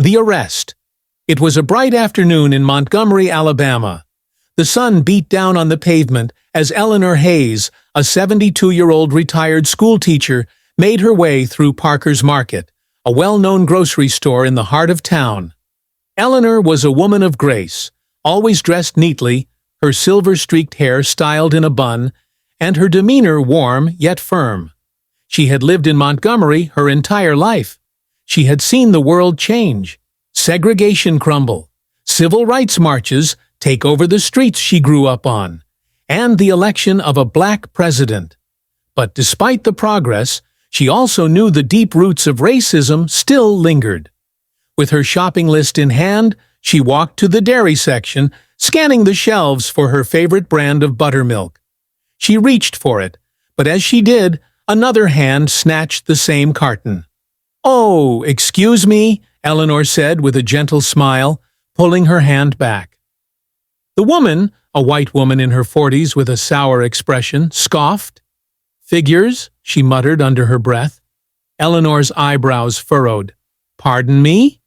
The arrest. It was a bright afternoon in Montgomery, Alabama. The sun beat down on the pavement as Eleanor Hayes, a 72-year-old retired schoolteacher, made her way through Parker's Market, a well-known grocery store in the heart of town. Eleanor was a woman of grace, always dressed neatly, her silver-streaked hair styled in a bun, and her demeanor warm yet firm. She had lived in Montgomery her entire life. She had seen the world change, segregation crumble, civil rights marches take over the streets she grew up on, and the election of a black president. But despite the progress, she also knew the deep roots of racism still lingered. With her shopping list in hand, she walked to the dairy section, scanning the shelves for her favorite brand of buttermilk. She reached for it, but as she did, another hand snatched the same carton. "Oh, excuse me," Eleanor said with a gentle smile, pulling her hand back. The woman, a white woman in her 40s with a sour expression, scoffed. "Figures," she muttered under her breath. Eleanor's eyebrows furrowed. "Pardon me?"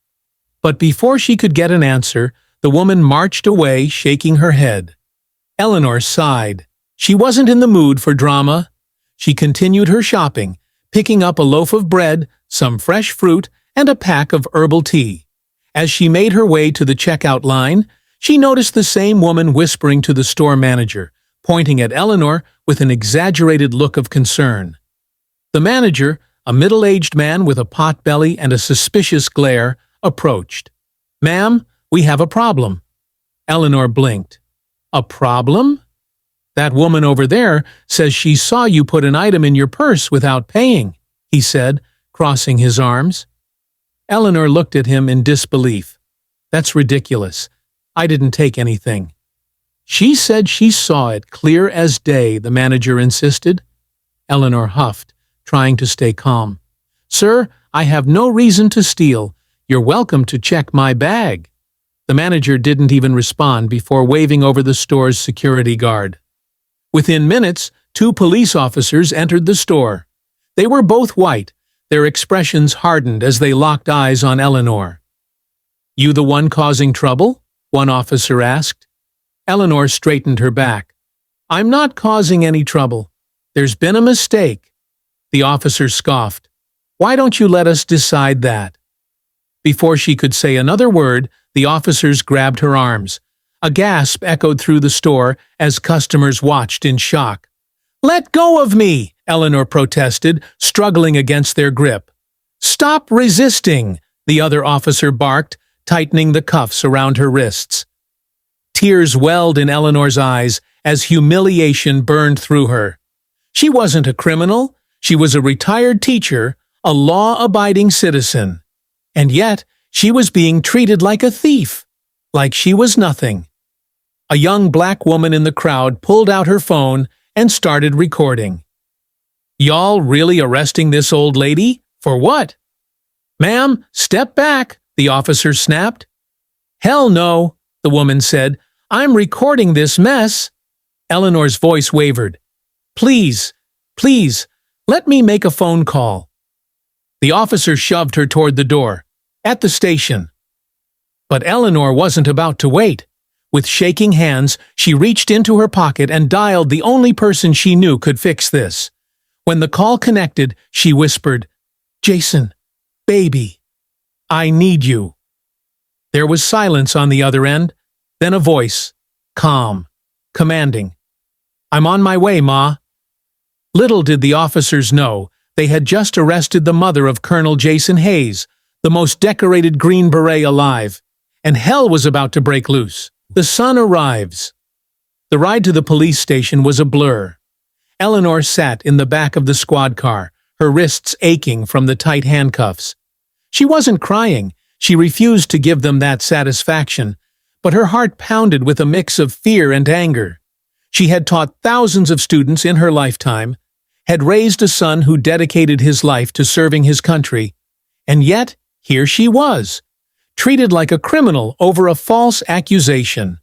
But before she could get an answer, the woman marched away, shaking her head. Eleanor sighed. She wasn't in the mood for drama. She continued her shopping, picking up a loaf of bread, some fresh fruit, and a pack of herbal tea. As she made her way to the checkout line, she noticed the same woman whispering to the store manager, pointing at Eleanor with an exaggerated look of concern. The manager, a middle-aged man with a pot-belly and a suspicious glare, approached. "Ma'am, we have a problem." Eleanor blinked. "A problem?" "That woman over there says she saw you put an item in your purse without paying," he said, crossing his arms. Eleanor looked at him in disbelief. "That's ridiculous. I didn't take anything." "She said she saw it clear as day," the manager insisted. Eleanor huffed, trying to stay calm. "Sir, I have no reason to steal. You're welcome to check my bag." The manager didn't even respond before waving over the store's security guard. Within minutes, 2 police officers entered the store. They were both white, their expressions hardened as they locked eyes on Eleanor. "You the one causing trouble?" one officer asked. Eleanor straightened her back. "I'm not causing any trouble. There's been a mistake." The officer scoffed. "Why don't you let us decide that?" Before she could say another word, the officers grabbed her arms. A gasp echoed through the store as customers watched in shock. "Let go of me!" Eleanor protested, struggling against their grip. "Stop resisting!" the other officer barked, tightening the cuffs around her wrists. Tears welled in Eleanor's eyes as humiliation burned through her. She wasn't a criminal. She was a retired teacher, a law-abiding citizen. And yet, she was being treated like a thief, like she was nothing. A young black woman in the crowd pulled out her phone and started recording. "Y'all really arresting this old lady? For what?" "Ma'am, step back," the officer snapped. "Hell no," the woman said. "I'm recording this mess." Eleanor's voice wavered. Please, let me make a phone call." The officer shoved her toward the door. "At the station." But Eleanor wasn't about to wait. With shaking hands, she reached into her pocket and dialed the only person she knew could fix this. When the call connected, she whispered, "Jason, baby, I need you." There was silence on the other end, then a voice, calm, commanding. "I'm on my way, Ma." Little did the officers know, they had just arrested the mother of Colonel Jason Hayes, the most decorated Green Beret alive, and hell was about to break loose. The sun arrives. The ride to the police station was a blur. Eleanor sat in the back of the squad car, her wrists aching from the tight handcuffs. She wasn't crying. She refused to give them that satisfaction, but her heart pounded with a mix of fear and anger. She had taught thousands of students in her lifetime, had raised a son who dedicated his life to serving his country, and yet here she was, treated like a criminal over a false accusation.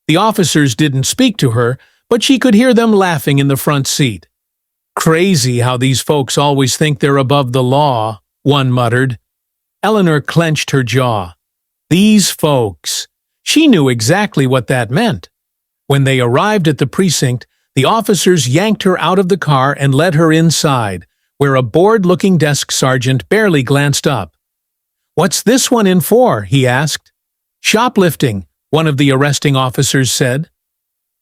The officers didn't speak to her, but she could hear them laughing in the front seat. "Crazy how these folks always think they're above the law," one muttered. Eleanor clenched her jaw. These folks. She knew exactly what that meant. When they arrived at the precinct, the officers yanked her out of the car and led her inside, where a bored-looking desk sergeant barely glanced up. "What's this one in for?" he asked. "Shoplifting," one of the arresting officers said.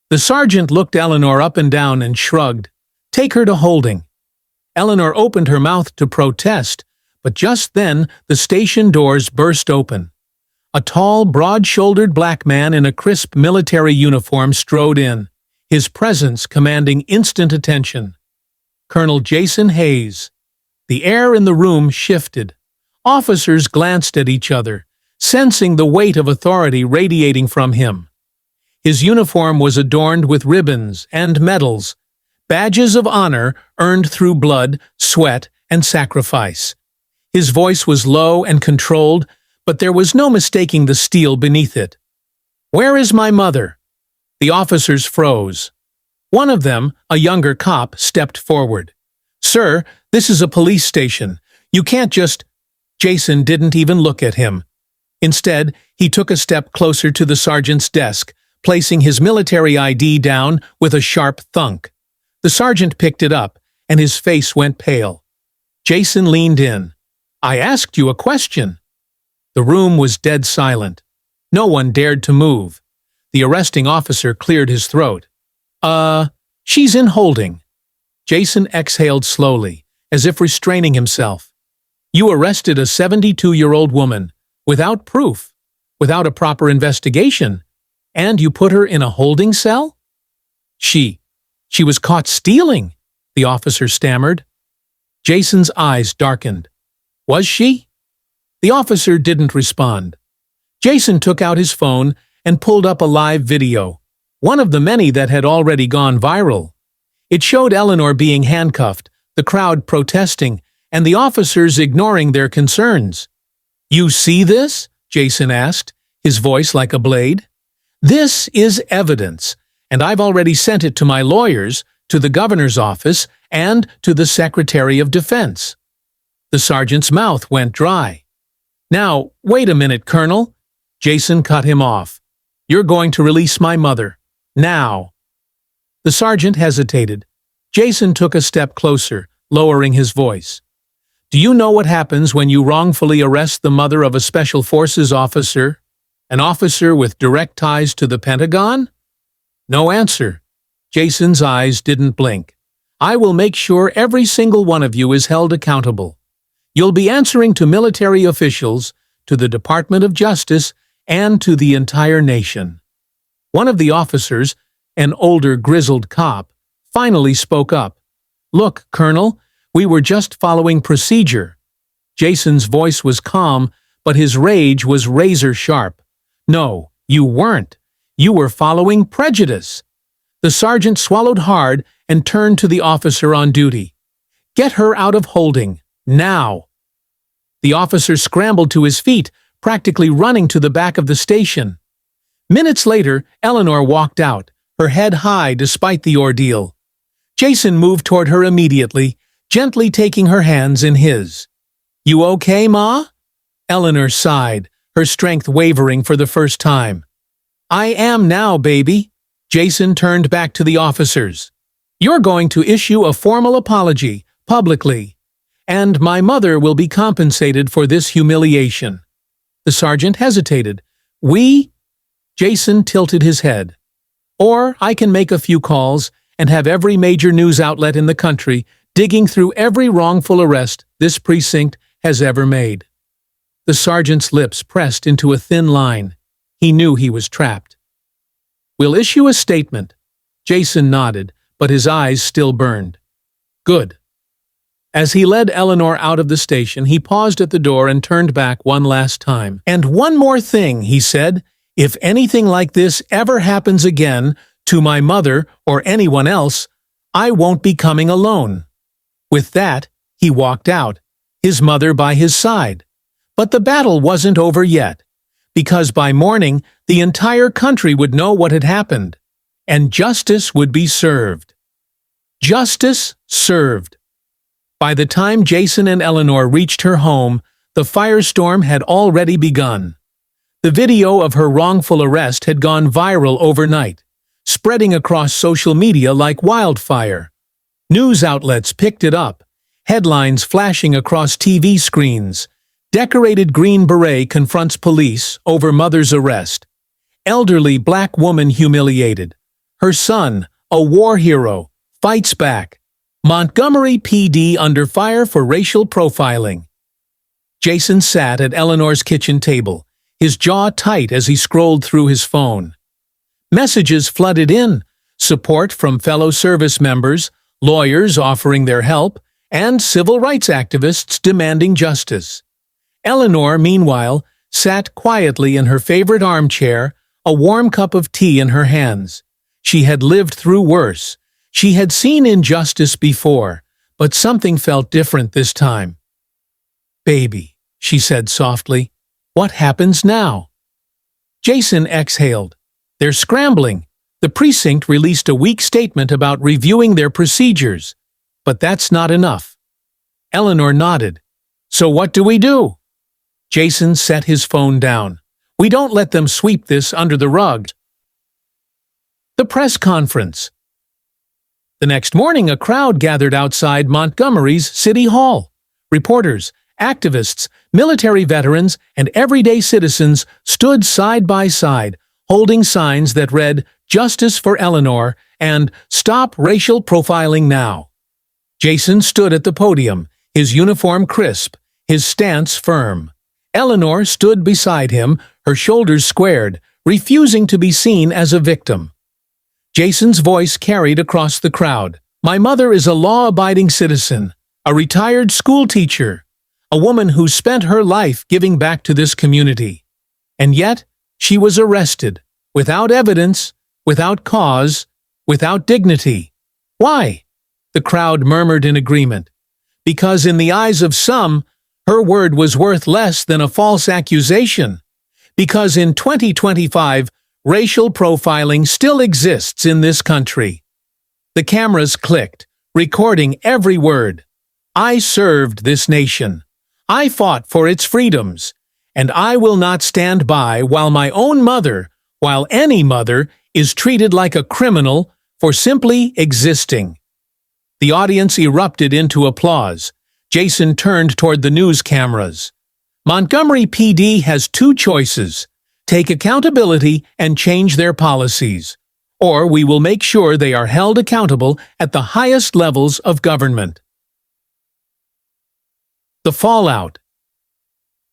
The sergeant looked Eleanor up and down and shrugged. "Take her to holding." Eleanor opened her mouth to protest, but just then the station doors burst open. A tall, broad-shouldered black man in a crisp military uniform strode in, his presence commanding instant attention. Colonel Jason Hayes. The air in the room shifted. Officers glanced at each other, sensing the weight of authority radiating from him. His uniform was adorned with ribbons and medals, badges of honor earned through blood, sweat, and sacrifice. His voice was low and controlled, but there was no mistaking the steel beneath it. "Where is my mother?" The officers froze. One of them, a younger cop, stepped forward. "Sir, this is a police station. You can't just—" Jason didn't even look at him. Instead, he took a step closer to the sergeant's desk, placing his military ID down with a sharp thunk. The sergeant picked it up, and his face went pale. Jason leaned in. "I asked you a question." The room was dead silent. No one dared to move. The arresting officer cleared his throat. She's in holding." Jason exhaled slowly, as if restraining himself. "You arrested a 72-year-old woman, without proof, without a proper investigation, and you put her in a holding cell?" She was caught stealing," the officer stammered. Jason's eyes darkened. "Was she?" The officer didn't respond. Jason took out his phone and pulled up a live video, one of the many that had already gone viral. It showed Eleanor being handcuffed, the crowd protesting, and the officers ignoring their concerns. "You see this?" Jason asked, his voice like a blade. "This is evidence, and I've already sent it to my lawyers, to the governor's office, and to the Secretary of Defense." The sergeant's mouth went dry. "Now, wait a minute, Colonel." Jason cut him off. "You're going to release my mother. Now." The sergeant hesitated. Jason took a step closer, lowering his voice. "Do you know what happens when you wrongfully arrest the mother of a Special Forces officer? An officer with direct ties to the Pentagon?" No answer. Jason's eyes didn't blink. "I will make sure every single one of you is held accountable. You'll be answering to military officials, to the Department of Justice, and to the entire nation." One of the officers, an older, grizzled cop, finally spoke up. "Look, Colonel, we were just following procedure." Jason's voice was calm, but his rage was razor-sharp. "No, you weren't. You were following prejudice." The sergeant swallowed hard and turned to the officer on duty. "Get her out of holding. Now." The officer scrambled to his feet, practically running to the back of the station. Minutes later, Eleanor walked out, her head high despite the ordeal. Jason moved toward her immediately, gently taking her hands in his. "You okay, Ma?" Eleanor sighed, her strength wavering for the first time. "I am now, baby." Jason turned back to the officers. "You're going to issue a formal apology, publicly. And my mother will be compensated for this humiliation." The sergeant hesitated. "We?" Jason tilted his head. "Or I can make a few calls and have every major news outlet in the country digging through every wrongful arrest this precinct has ever made." The sergeant's lips pressed into a thin line. He knew he was trapped. "We'll issue a statement." Jason nodded, but his eyes still burned. "Good." As he led Eleanor out of the station, he paused at the door and turned back one last time. "And one more thing," he said. "If anything like this ever happens again, to my mother or anyone else, I won't be coming alone." With that, he walked out, his mother by his side. But the battle wasn't over yet, because by morning, the entire country would know what had happened, and justice would be served. Justice served. By the time Jason and Eleanor reached her home, The firestorm had already begun. The video of her wrongful arrest had gone viral overnight, spreading across social media like wildfire. News outlets picked it up, headlines flashing across TV screens. Decorated Green Beret confronts police over mother's arrest. Elderly black woman humiliated. Her son, a war hero, fights back. Montgomery PD under fire for racial profiling. Jason sat at Eleanor's kitchen table, his jaw tight as he scrolled through his phone. Messages flooded in, support from fellow service members, lawyers offering their help, and civil rights activists demanding justice. Eleanor, meanwhile, sat quietly in her favorite armchair, a warm cup of tea in her hands. She had lived through worse. She had seen injustice before, but something felt different this time. "Baby," she said softly, "what happens now?" Jason exhaled. "They're scrambling." The precinct released a weak statement about reviewing their procedures. But that's not enough. Eleanor nodded. "So what do we do?" Jason set his phone down. "We don't let them sweep this under the rug." The press conference. The next morning, a crowd gathered outside Montgomery's City Hall. Reporters, activists, military veterans, and everyday citizens stood side by side, holding signs that read, "Justice for Eleanor" and "Stop Racial Profiling Now." Jason stood at the podium, his uniform crisp, his stance firm. Eleanor stood beside him, her shoulders squared, refusing to be seen as a victim. Jason's voice carried across the crowd. "My mother is a law-abiding citizen, a retired school teacher, a woman who spent her life giving back to this community. And yet, she was arrested, without evidence, without cause, without dignity. Why?" The crowd murmured in agreement. "Because in the eyes of some, her word was worth less than a false accusation. Because in 2025, racial profiling still exists in this country." The cameras clicked, recording every word. "I served this nation. I fought for its freedoms. And I will not stand by while my own mother, while any mother, is treated like a criminal for simply existing." The audience erupted into applause. Jason turned toward the news cameras. "Montgomery PD has two choices: take accountability and change their policies, or we will make sure they are held accountable at the highest levels of government." The fallout.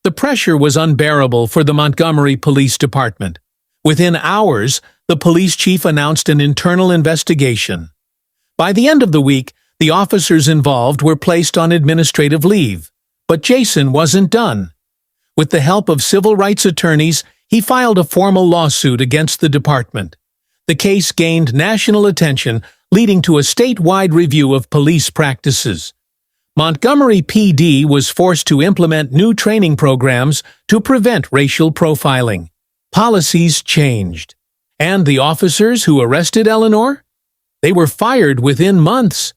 The pressure was unbearable for the Montgomery Police Department. Within hours, the police chief announced an internal investigation. By the end of the week, the officers involved were placed on administrative leave. But Jason wasn't done. With the help of civil rights attorneys, he filed a formal lawsuit against the department. The case gained national attention, leading to a statewide review of police practices. Montgomery PD was forced to implement new training programs to prevent racial profiling. Policies changed. And the officers who arrested Eleanor? They were fired within months.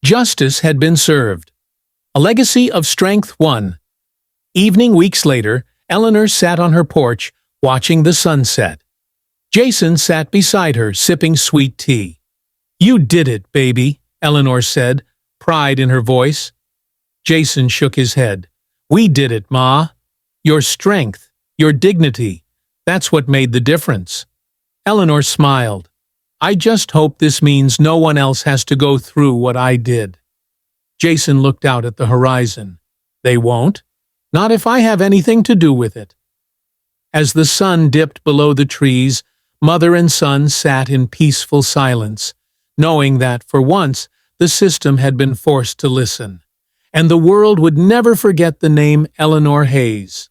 Justice had been served. A legacy of strength won. Evening weeks later, Eleanor sat on her porch, watching the sunset. Jason sat beside her, sipping sweet tea. "You did it, baby," Eleanor said, pride in her voice. Jason shook his head. "We did it, Ma. Your strength, your dignity, that's what made the difference." Eleanor smiled. "I just hope this means no one else has to go through what I did." Jason looked out at the horizon. "They won't? Not if I have anything to do with it." As the sun dipped below the trees, mother and son sat in peaceful silence, knowing that, for once, the system had been forced to listen. And the world would never forget the name Eleanor Hayes.